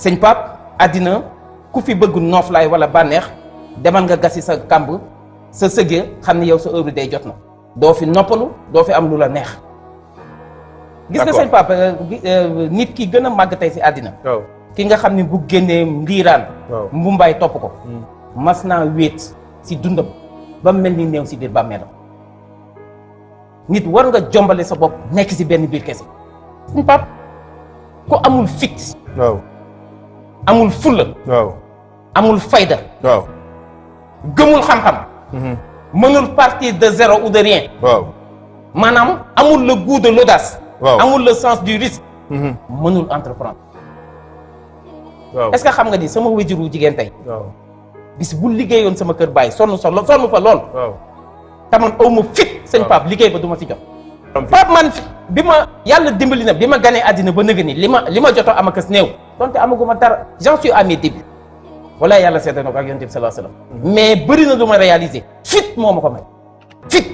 sëñ Pape àddina ku fi bëgg nooflaay wala bànneex demal nga gasi sa kàmb sa sëgee xam ne yow sa heure day jot na doo fi noppalu doo fi am lu la neex. gis nga sëñ Pape nit ki gën a màgg tey si àddina. ki nga xam ne bu génnee ndiiraan. mbumbaay topp ko. mas naa wéet si dundam ba mel ni néew si biir bàmmeelam. nit war nga jombale sa bopp nekk si benn biir kese. sëñ Pape ku amul fit. amul fulla. amul fayda. gëmul xam-xam. mënul partir de zéro ou de rien. maanaam amul le goût de l'audace. amul le sens du risque. mënul entreprendre. est-ce que xam nga ni sama wajuru jigéen tey. bis bu liggéeyoon sama kër bàyyi sonn fa lool. taman aw ma fit sëñ Pape liggéey ba du ma si jot. Pape man bi ma yàlla dimbali na bi ma ganee àddina ba nëgë ni li ma jotoo am akas néew. donte amaguma dara j'en suis à mes débuts. wala yàlla seetlu na ko ak yonent bi sallallahu alayhi wasallam. mais bëri na lu ma réaliser. fit moo ma ko may. fit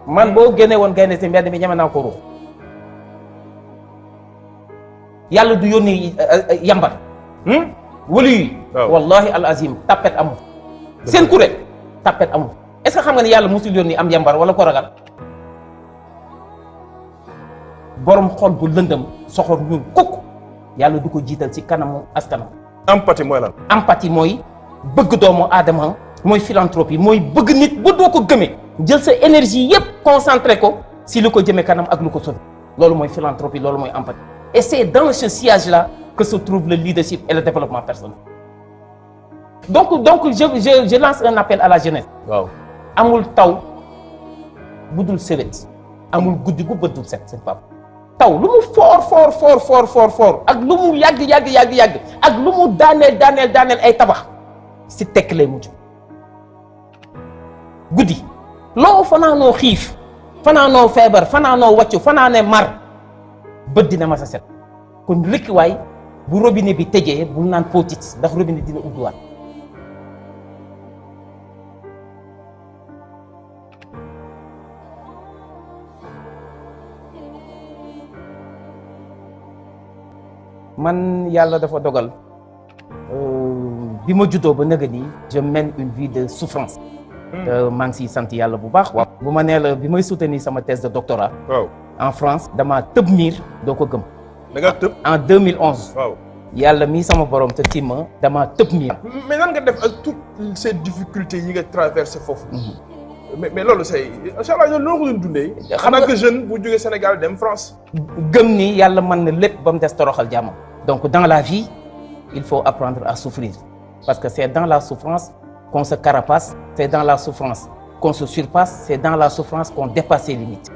man boo génnee woon gaynde si mbedd mi ñeme naa ko ruux. yàlla du yónni yambar. wala yi. wallahi al azim tapet amul. seen kuréel tapet amul. est-ce que xam nga ni yàlla musul yónni am yambar wala ko ragal. borom xol bu lëndëm soxor ñuul kukk yàlla du ko jiital ci kanamu askanam. empathie mooy lan. empathie mooy bëgg doomu aadama mooy philanthropie mooy bëgg nit ba doo ko gëmee jël sa énergie yépp concentré ko si lu ko jëmee kanam ak lu ko sauvé loolu mooy philanthropie loolu mooy empathie. et c'est dans ce sillage-là que se trouve le leadership et le développement personnel. donc je lance un appel à la jeunesse. amul taw bu dul sewet amul guddi gu bët dul set seen papa. taw lu mu fort ak lu mu yàgg ak lu mu daaneel ay tabax si tekk lay mujj. guddi loo fanaanoo xiif fanaanoo feebar fanaanoo wàccu fanaanee mar bët dina ma sa set kon rikki waay bu robinet bi tëjee bul naan potit ndax robinet dina ubbiwaat. man yàlla dafa dogal bi ma juddoo ba nëgë nii je mène une vie de souffrance. maa ngi siy sant yàlla bu baax. bu ma nee la bi may soutenir sama thèse de doctorat. en France dama tëb miir doo ko gëm. da nga tëb en 2011. yàlla mii sama borom te timma dama tëb miir. mais nan nga def ak toutes ces difficultés yi nga traversé foofu. mais loolu c'est incha allah loolu ko doon dundee. xam nga jeune bu jógee Sénégal dem France. gëm ni yàlla mën na lépp ba mu des toroxal jàmm. donc dans la vie il faut apprendre à souffrir parce que c'est dans la souffrance qu'on se carapace, c'est dans la souffrance qu'on se surpasse, c'est dans la souffrance qu'on dépasse ses limites.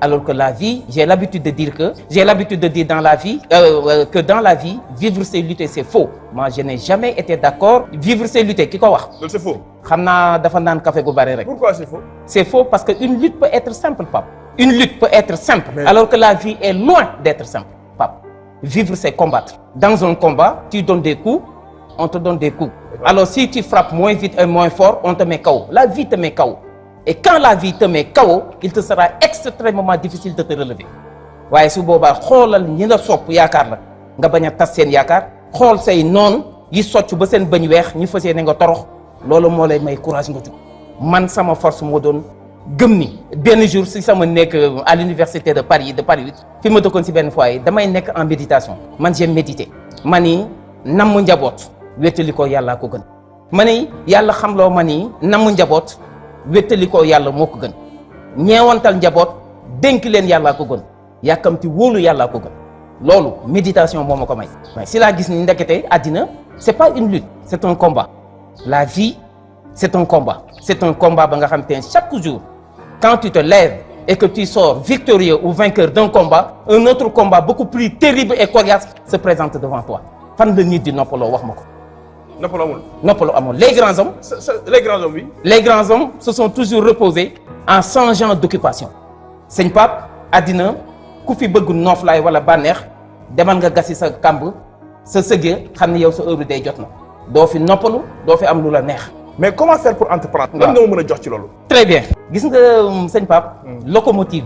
Alors que la vie, j'ai l'habitude de dire dans la vie que dans la vie vivre c'est lutter c'est faux. Moi je n'ai jamais été d'accord vivre c'est lutter ki ko wax. loolu c'est faux. xam naa dafa naan café gu bari rek. Pourquoi c'est faux? C'est faux parce que une lutte peut être simple, Pape. Une lutte peut être simple, alors que la vie est loin d'être simple, Pape. Vivre c'est combattre. Dans un combat, tu donnes des coups, on te donne des coups. Alors si tu frappes moins vite et moins fort, on te met KO. La vie te met KO. Et quand la vie te met KO, il te sera extrêmement difficile de te relever. waaye su boobaa xoolal ñi la sopp yaakaar la nga bañ a tas seen yaakaar xool say noon yi socc ba seen bañ weex ñu fas yéene nga torox loolu moo lay may courage nga jug. man sama force moo doon gëm ni benn jour si sama nekk à l'université de Paris 8 fi ma dëkkoon si benn foyer damay nekk en méditation man j'aime méditer ma ni namm njaboot wéttali ko yàllaa ko gën ma ni yàlla xamloo ma ni namm njaboot wéttali ko yàlla moo ko gën ñeewantal njaboot dénk leen yàllaa ko gën yàkkamti wóolu yàllaa ko gën loolu méditation moo ma ko may. si laa gis ni ndekete àddina c'est pas une lutte c'est un combat. La vie c'est un combat ba nga xam te ne chaque jour quand tu te lèves et que tu sors victorieux ou vainqueur d'un combat un autre combat beaucoup plus terrible et coriace se présente devant toi fan la nit di noppaloo wax ma ko. noppalu amul les grands hommes. les grands hommes oui. Les grands hommes se sont toujours reposés en changeant d'occupation. sëñ Pape àddina ku fi bëgg nooflaay wala bànneex demal nga gasi sa kàmb sa sëgee xam ne yow sa heure day jot na doo fi noppalu doo fi am lu la neex. mais comment faire pour entreprendre. lan nga ma mën a jox ci loolu. très bien gis nga sëñ Pape. locomotive.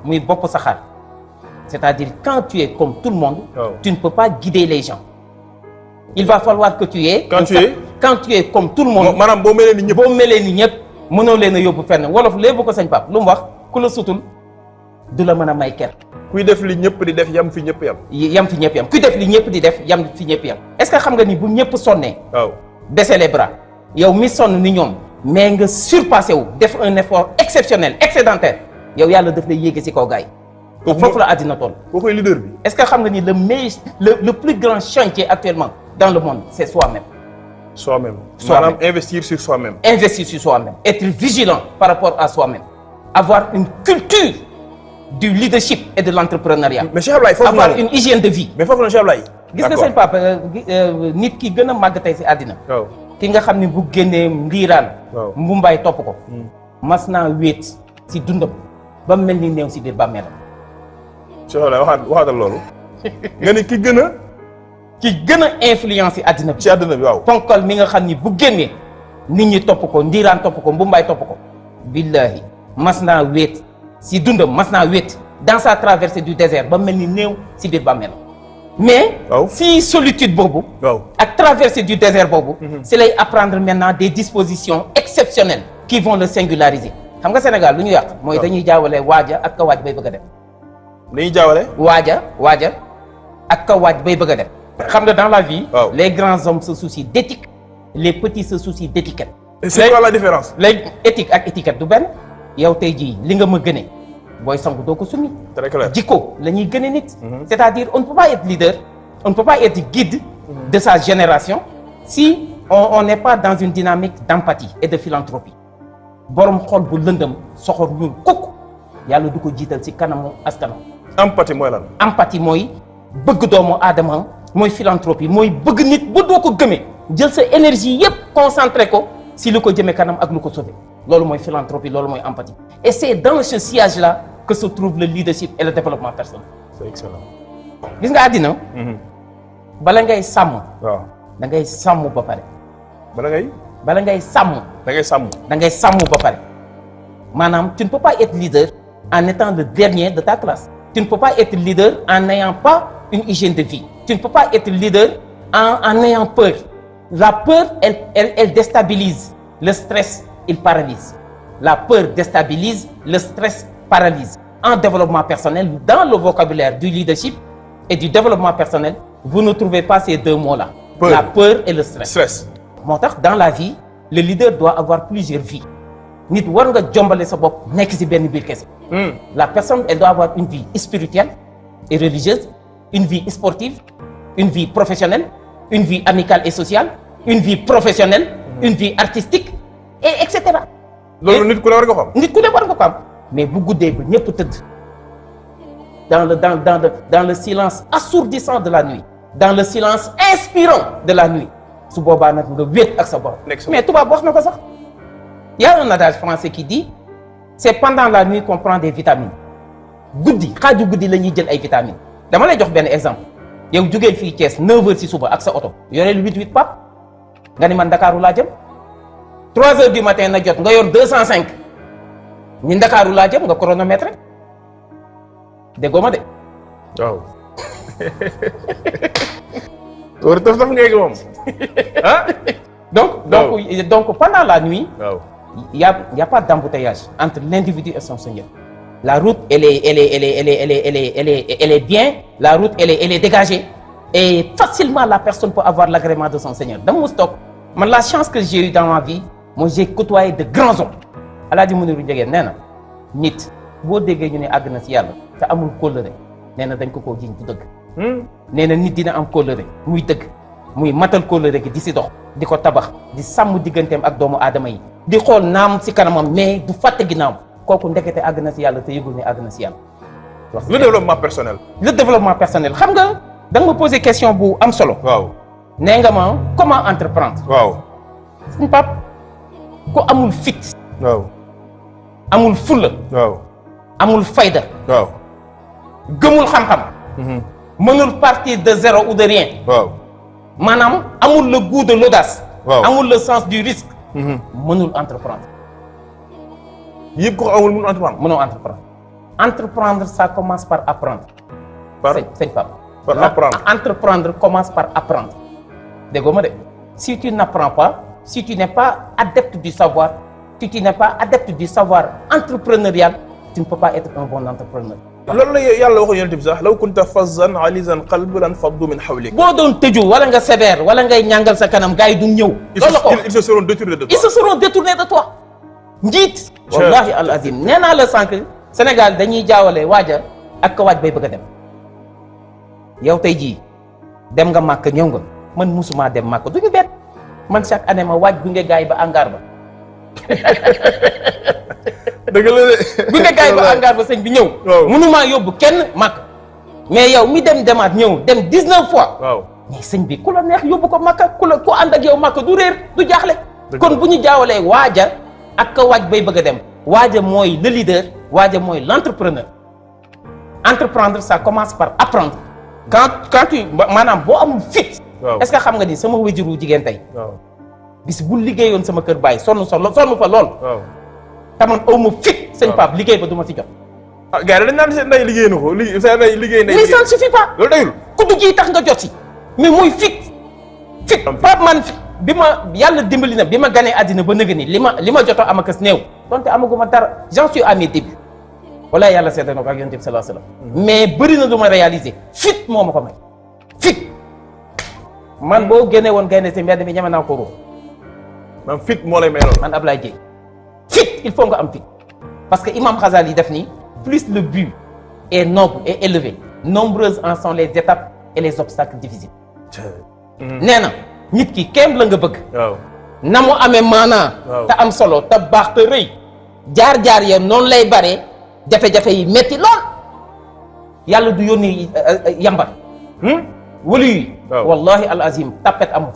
muy bopp saxaar. c'est-à-dire quand tu es comme tout le monde. tu ne peux pas guider les gens. il va falloir que tu aies. quand tu es comme tout le monde. maanaam boo melee ni ñëpp boo melee ni ñëpp mënoo leen a yóbbu fenn wolof léegi ko sëñ Pape lu mu wax ku la sutul du la mën a may ker. kuy def li ñëpp di def yam fi ñëpp yam. yam fi ñëpp yam kuy def li ñëpp di def yam fi ñëpp yam est-ce que xam nga ni bu ñëpp sonnee. waaw baisser les bras yow mi sonn ni ñoom. mais nga surpassé wu def un effort exceptionnel excédentaire yow yàlla daf lay yéege ci kaw gaay yi. foofu la àddina toll. koo koy leader bi. est-ce que xam nga ni le plus grand chantier actuellement dans le monde c'est soi-même. Soi-même. Maanaam investir sur soi-même. Investir sur soi-même. Être vigilant par rapport à soi-même. Avoir une culture du leadership et de l'entrepreneuriat. mais Cheikh Ablaye foofu avoir une hygiène de vie. mais foofu noonu Cheikh Ablaye. gis nga seen papa nit ki gën a màgg tey ci àddina. waaw ki nga xam ni bu génnee ndiiraan. waaw mbumbaay topp ko. mas naa wéet ci dundam ba mel ni néew ci biir bàmmeelam. Cheikh Ablaye waxaatal loolu. nga ni ki gën a influence ci àddina bi. ci àddina bi waaw. ponkal mi nga xam ni bu génnee nit ñi topp ko ndiiraan topp ko mbumbaay topp ko. billahi mas naa wéet ci dundam mas naa wéet dans sa traversée du désert ba mel ni néew ci biir bàmmeelam. mais si solitude boobu. ak traversée du désert boobu. c'est lay apprendre maintenant des dispositions exceptionnelles qui vont le singulariser. xam nga Sénégal lu ñu yàq. mooy dañuy jaawale waaja ak ka waaj bay bëgg a dem. dañuy jaawale. waaja ak ka waaj bay bëgg a dem. xam nga dans la vie. les grands hommes se soucient d'éthique les petits se soucient d'étiquette. et c'est quoi la différence. léegi éthique ak étiquette du benn yow tey jii li nga ma gëne booy sangu doo ko summi. très clair jikko la ñuy gëne nit. c'est-à-dire on ne peut pas être leader on ne peut pas être guide de sa génération si on n'est pas dans une dynamique d'empathie et de philanthropie. borom xol bu lëndëm soxor ñuul kukk yàlla du ko jiital ci kanamu askanam. empathie mooy lan. empathie mooy bëgg doomu aadama mooy philanthropie mooy bëgg nit ba doo ko gëmee jël sa énergie yépp concentré ko si lu ko jëmee kanam ak lu ko sauver loolu mooy philanthropie loolu mooy empathie et c'est dans ce sillage-là que se trouve le leadership et le développement personnel. c'est excellent. gis nga àddina. bala ngay sàmm. waaw da ngay sàmm ba pare. bala ngay sàmm. da ngay sàmm ba pare maanaam tu ne peux pas être leader en étant le dernier de ta classe. tu ne peux pas être leader en n'ayant pas une hygiène de vie. tu ne peux pas être leader en ayant peur. La peur elle déstabilise. Le stress il paralyse. La peur déstabilise, le stress paralyse. En développement personnel, dans le vocabulaire du leadership et du développement personnel, vous ne trouvez pas ces deux mots-là. La peur et le stress. moo tax dans la vie le leader doit avoir plusieurs vies. nit war nga jombale sa bopp nekk ci benn biir kese. La personne elle doit avoir une vie spirituelle et religieuse, une vie sportive, une vie professionnelle, une vie amicale et sociale, une vie professionnelle, une vie artistique et etc. loolu nit ku ne war nga ko am. nit ku ne war nga ko am mais bu guddee ba ñëpp tëdd dans le silence assourdissant de la nuit, dans le silence inspirant de la nuit su boobaa nag nga wéet ak sa borom. mais tubaab wax na ko sax. Il y a un adage français qui dit c'est pendant la nuit qu'on prend des vitamines. guddi xaaju guddi la ñuy jël ay vitamines dama lay jox benn exemple yow jógeel fii Thiès 9h ci suba ak sa oto yoreel 88 pap nga ni man Ndakaaru laa jëm 3h du matin na jot nga yor 205 ni Ndakaaru laa jëm nga chronomètre déggoo ma de. waaw. loolu taf ngay moom ah. donc pendant la nuit. waaw. il y a pas d'embouteillage entre l'individu et son Seigneur. La route elle est bien, la route elle est dégagée et facilement la personne peut avoir l'agrément de son Seigneur. Dans mon stock, la chance que j'ai eue dans ma vie, moi j'ai côtoyé de grands hommes. Alaaji Muniru Njegéen nee na nit boo déggee ñu ne àgg na ci yàlla te amul kóllëre nee na dañ ko koo jiñ du dëgg. nee na nit dina am kóllëre muy dëgg muy matal kóllëre gi di ci dox di ko tabax di sàmm digganteem ak doomu aadama yi di xool naam ci kanamam mais du fàtte ginnaaw. kooku ndekete àgg na ci yàlla te yëgul ne àgg na ci yàlla. le développement personnel. le développement personnel xam nga da nga ma poser question bu am solo. waaw nee nga ma comment entreprendre. waaw. suñu pap ku amul fit. waaw. amul fulla. waaw. amul fayda. waaw. gëmul xam-xam. mënul partir de zéro ou de rien. waaw. maanaam amul le goût de l'audace. waaw. amul le sens du risque. mënul entreprendre. yëpp ko amul mënul entreprendre. mënoo entreprendre. entreprendre ça commence par apprendre. par sëñ Pape. par apprendre. Entreprendre commence par apprendre. déggoo ma de si tu n'apprends pas si tu n'es pas adepte du savoir si tu n'es pas adepte du savoir entrepreneurial tu ne peux pas être un bon entrepreneur. loolu la yàlla waxoon yonent bi sax law kunta fazzan alizan qalbi lan faddu min hawlik. boo doon tëju wala nga sévère wala ngay ñàngal sa kanam gars yi du ñëw. loolu la ko ils se seront détournés de toi. ils se seront détournés de toi. njiit. wallahi al azim nee naa la sànq Sénégal dañuy jaawale waaja ak ka waaj bay bëgg a dem yow tey jii dem nga màkk ñëw nga man musuma dem màkk du ñu bett man chaque année ma waaj gunge gars yi ba angaar ba. dëgg la de. gunge gars yi ba angaar ba sëñ bi ñëw. waaw mënumaa yóbbu kenn màkk. mais yow mi dem demaat ñëw dem 19 fois. waaw mais sëñ bi ku la neex yóbbu ko màkk ku ànd ak yow màkk du réer du jaaxle. kon bu ñu jaawalee waaja ak ka waaj bay bëgg a dem waaja mooy le leader waaja mooy l'entrepreneur. entreprendre ça commence par apprendre. quand tu maanaam boo amul fit. est-ce que xam nga ni sama wéjuru jigéen tey. bis bu liggéeyoon sama kër baay sonn fa lool. taman aw ma fit sëñ Pape liggéey ba du ma si jot. ah gars yi dañ naan seen ndey liggéey na ko seen ndey liggéey na. mais ça ne suffit pas. loolu dayul. kuddu gi tax nga jot si. mais mooy fit. Pape man bi ma yàlla dimbali na bi ma ganee àddina ba nëgë ni li ma jotoo am akas néew. donte amaguma dara j'en suis à mes débuts. wala yàlla seetlu na ko ak yonent bi sallallahu alayhi wasallam. mais bëri na lu ma réaliser fit moo ma ko may. fit man boo génnee woon gaynde si mbedd mi ñeme naa ko ruux. man fit moo lay may lool. man Ablaye Dieye fit il faut nga am fit parce que Imam Ghazali def ni plus le but est noble et élevé nombreuses en sont les étapes et les obstacles difficiles. nee na nit ki kéem la nga bëgg. waaw na mu amee maanaa. te am solo te baax te rëy. jaar-jaar ya noonu lay bare jafe-jafe yi metti lool yàlla du yónni yambar. wala yi. wallahi al azim tapet amul.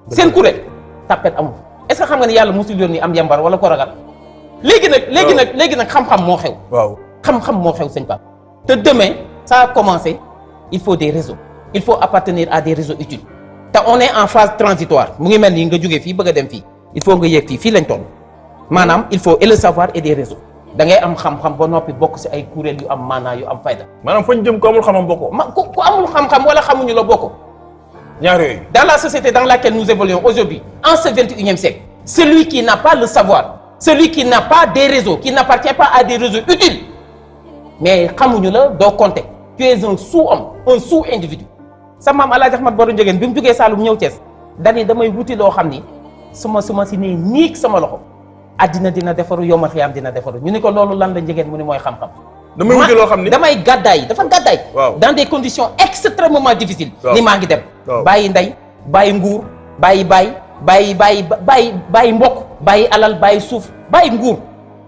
seen kuréel tapet amul. est-ce que xam nga ni yàlla musul yónni am yambar wala ko ragal. léegi nag xam-xam moo xew. waaw xam-xam moo xew sëñ Pape. te demain ça a commencé il faut des réseaux. il faut appartenir à des réseaux utiles. te on est en phase transitoire mu ngi mel ni nga jógee fii bëgg a dem fii. il faut nga yéeg fii lañ toll. maanaam il faut et le savoir et des réseaux. da ngay am xam-xam ba noppi bokk ci ay kuréel yu am maanaa yu am fayda. maanaam fañ jëm ko amul xam-xam bokkoo. ku amul xam-xam wala xamuñu la bokk. ñaar yooyu. Dans la société dans laquelle nous évoluons aujourd'hui, en ce 21e siècle, celui qui n'a pas le savoir, celui qui n'a pas des réseaux, qui n'appartient pas à des réseaux utiles, mais xamuñu la doo compter. Tu es un sous-homme, un sous-individu. Sa maam El Hadj Ahmad Baro Ndiéguène bi mu jógee Saloum ñëw Thiès dani damay wuti loo xam ni su ma si nee niig sama loxo addina dina defaru yomal xiyaam dina defaru ñu ni ko loolu lan la Ndiéguène mu ni mooy xam-xam. damay wuti loo xam ni damay gàddaay dafa gàddaay. waaw dans des conditions extrêmement difficiles. ni maa ngi dem. waaw bàyyi ndey bàyyi nguur bàyyi bàyyi mbokk bàyyi alal bàyyi suuf bàyyi nguur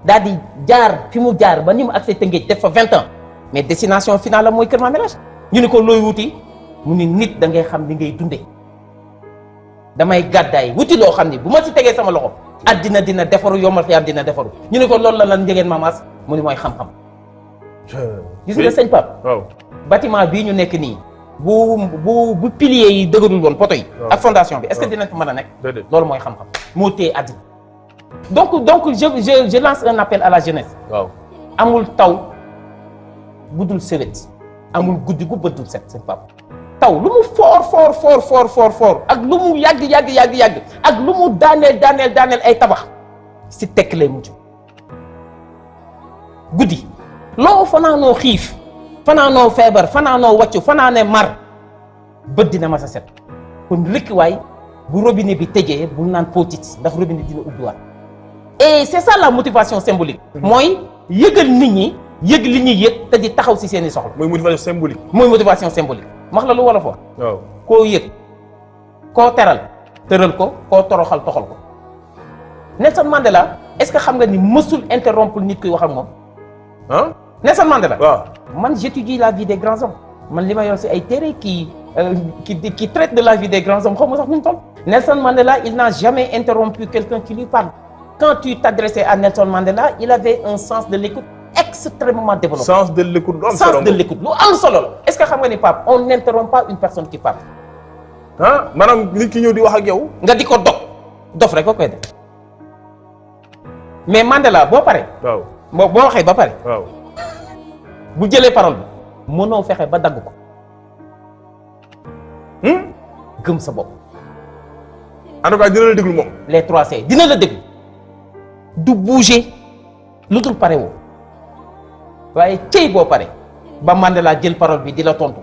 daal di jaar fi mu jaar ba ni mu accès Tëngéej def fa 20 ans mais destination finale la mooy Kër Mamélage ñu ni ko looy wuti mu ni nit da ngay xam li ngay dundee damay gàddaay wuti loo xam ni bu ma si tegee sama loxo addina dina defaru yomal xiyaam dina defaru ñu ni ko loolu la lan Ndiéguène Mamas mu ni mooy xam-xam. gis nga sëñ Pape. waaw bâtiment bii ñu nekk nii bu piliers yi dëgërul woon poto yi. ak fondation bi est-ce que dinañ ko mën a nekk. loolu mooy xam-xam moo téye àddina. donc je lance un appel à la jeunesse. waaw amul taw bu dul sewet amul guddi gu bëddul set sëñ Pape. taw lu mu fort ak lu mu yàgg ak lu mu daaneel ay tabax si tekk lay mujj guddi loo fanaanoo xiif fanaanoo feebar fanaanoo wàccu fanaane mar bët dina ma sa set kon rëkkiwaay bu robinet bi tëjee bu naan potit ndax robinet dina ubbiwaat et c'est ça la motivation symbolique mooy yëgal nit ñi yëg li ñuy yëg te di taxaw si seeni soxla mooy motivation symbolique. mooy motivation symbolique wax la lu wolof wax. waaw koo yëg koo teral tëral ko koo toroxal toxal ko Nelson Mandela est-ce que xam nga ni mësul interrompre nit kuy wax ak moom. ah Nelson Mandela. waaw man j'étudie la vie des grands hommes man li ma yor si ay téere qui traite de la vie des grands hommes xaw ma sax nu mu toll. Nelson Mandela il n'a jamais interrompu quelqu'un qui lui parle quand tu t'adressais à Nelson Mandela il avait un sens de l'écoute extrêmement développé. sens de l'écoute lu am solo sens de l'écoute lu am solo la. est-ce que xam nga ni Pape on n'interrompt pas une personne qui parle. ah maanaam nit ki ñëw di wax ak yow. nga di ko dof rek ko koy def mais Mandela boo paree. waaw boo waxee ba pare. waaw bu jëlee parole bi mënoo fexe ba dagg ko. gëm sa bopp en tout cas dina la déglu moom. les 3C dina la déglu du bouger lu dul pare woo waaye cëy boo pare ba Mandela jël parole bi di la tontu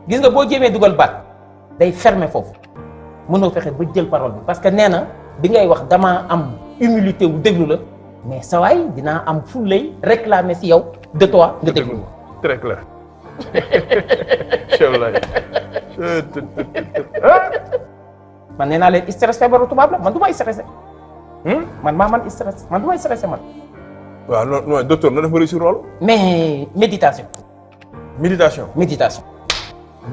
gis nga boo jéemee dugal baat day fermer foofu mënoo fexe ba jël parole bi parce que nee na bi ngay wax damaa am humilité wu déglu la mais sa waay dinaa am fullay réclamer si yow de toi nga déglu ma. très clair. man nee naa leen stress feebaru tubaab la man du may stressé. man stress man du may stressé man. waaw non docteur na def ba réussir loolu. mais méditation. méditation.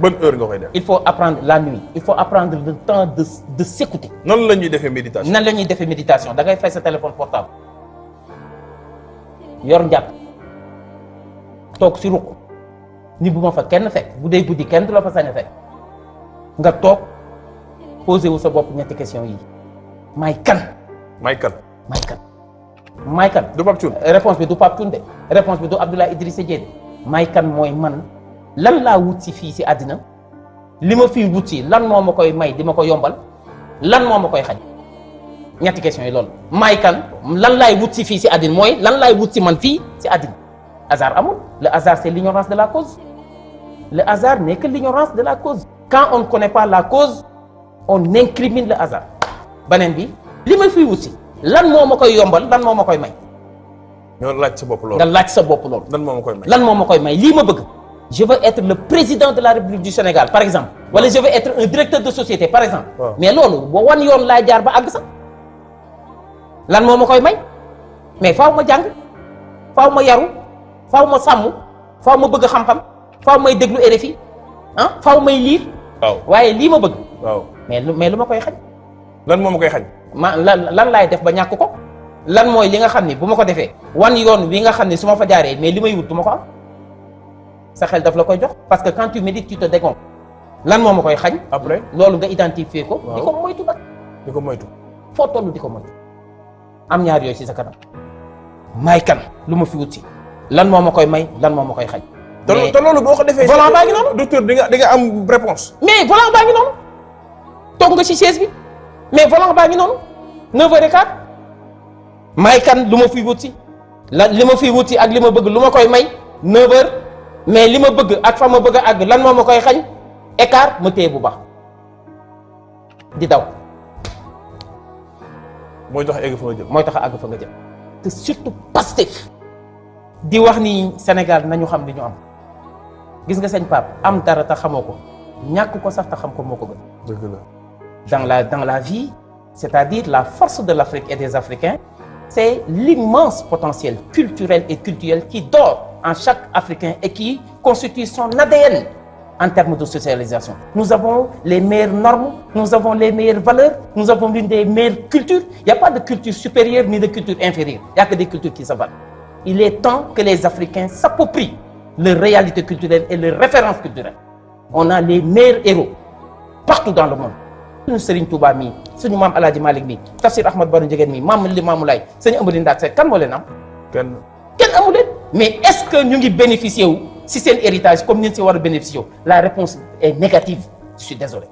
bonne heure nga koy def. il faut apprendre la nuit il faut apprendre le temps de s'écouter. nan la ñuy defee méditation. nan la ñuy defee méditation da ngay fay sa téléphone portable yor njàpp toog si ruq ni bu ma fa kenn fekk bu dee guddi kenn du la fa sañ a fekk nga toog posé wu sa bopp ñetti question yi maay kan. maay kan. du Pape Thioune. réponse bi du Pape Thioune de réponse bi du Abdoulaye Idrissa Dièye maay kan mooy man lan laa wut si fii si àddina li ma fii wut si lan moo ma koy may di ma ko yombal lan moo ma koy xañ ñetti question yi loolu maay kan lan laay wut si fii si àddina mooy lan laay wut si man fii si àddina hasard amul le hasard c'est l'ignorance de la cause le hasard n'est que l'ignorance de la cause quand on ne connaît pas la cause on incrimine le hasard beneen bi li ma fii wut si lan moo ma koy yombal lan moo ma koy may nga laaj sa bopp loolu. nga laaj sa bopp loolu. lan moo ma koy may. lan moo ma koy may lii ma bëgg. je veux être le président de la République du Sénégal par exemple. wala je veux être un directeur de société par exemple. mais loolu ba wan yoon laa jaar ba àgg sax. lan moo ma koy may mais faaw ma jàng faaw ma yaru faaw ma sàmm faaw ma bëgg xam-xam faaw may déglu RFI faaw may liir. waaw waaye lii ma bëgg. waaw mais lu ma koy xañ. lan moo ma koy xañ. lan laay def ba ñàkk ko. lan mooy li nga xam ni bu ma ko defee wan yoon wi nga xam ni su ma fa jaaree mais li may wut du ma ko am sa xel daf la koy jox parce que quand tu médites tu te dégonfles lan moo ma koy xañ. après loolu nga identifier ko. waaw di ko moytu nag. di ko moytu. foo toll di ko moytu am ñaar yooyu ci sa kanam maay kan lu ma fi wut si lan moo ma koy may lan moo ma koy xañ. te loolu boo ko defee. volant baa ngi noonu. docteur di nga am réponse. mais volant baa ngi noonu toog nga ci chaise bi mais volant baa ngi noonu 9h15. maay kan lu ma fiy wut si li ma fiy wut si ak li ma bëgg lu ma koy may 9h mais li ma bëgg ak fa ma bëgg a àgg lan moo ma koy xañ écart ma téye bu baax di daw. mooy tax egg fa nga jëm. mooy tax a àgg fa nga jëm te surtout Pastef di wax ni Sénégal nañu xam li ñu am gis nga sëñ Pape am dara te xamoo ko ñàkk ko sax te xam ko moo ko gën. dëgg la. dans la vie c'est-à-dire la force de l'Afrique et des Africains. C'est l'immense potentiel culturel et culturel qui dort en chaque Africain et qui constitue son ADN en termes de socialisation. Nous avons les meilleures normes, nous avons les meilleures valeurs, nous avons l'une des meilleures cultures. Il n'y a pas de culture supérieure ni de culture inférieure. Il n'y a que des cultures qui se valent. Il est temps que les Africains s'approprient leur réalité culturelle et leurs références culturelles. On a les meilleurs héros partout dans le monde. suñu Serigne Touba mii suñu maam El Hadj Malick mii Tafsir Ahmad Baro Ndiéguène mii maam Limamou Laye sëñ Amady Ndack Seck kan moo leen am. kenn amu leen. mais est-ce que ñu ngi bénéficier wu si seen héritage comme ni ñu si war a bénéficier wu la réponse est négative je suis désolé.